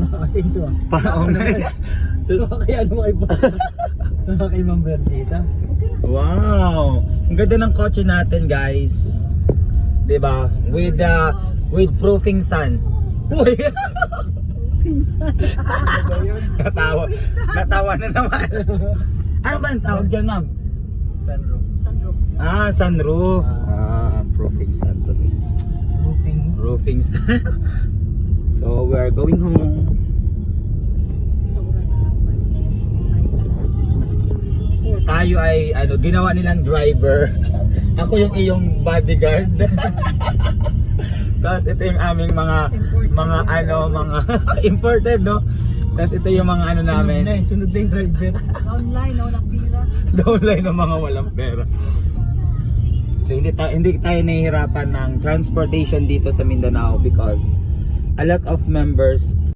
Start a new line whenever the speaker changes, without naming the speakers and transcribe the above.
Ating to ah.
Parang
Kaya ano kay boss? Kay Ma'am Berchita.
wow! Ang ganda ng kotse natin, guys. 'Di ba? With proofing sun. Uy! Natawa na naman. Ano ba ang tawag dyan, ma'am?
Sunroof.
Sunroof. Proofing sun to be. Roofing sun. So, we are going home. Tayo ay ginawa nilang driver. Ako yung iyong bodyguard. Tapos ito yung aming mga imported, no? Tapos ito yung mga namin.
Sunod na yung driver.
Downline ng mga walang pera. So hindi tayo nahihirapan ng transportation dito sa Mindanao because a lot of members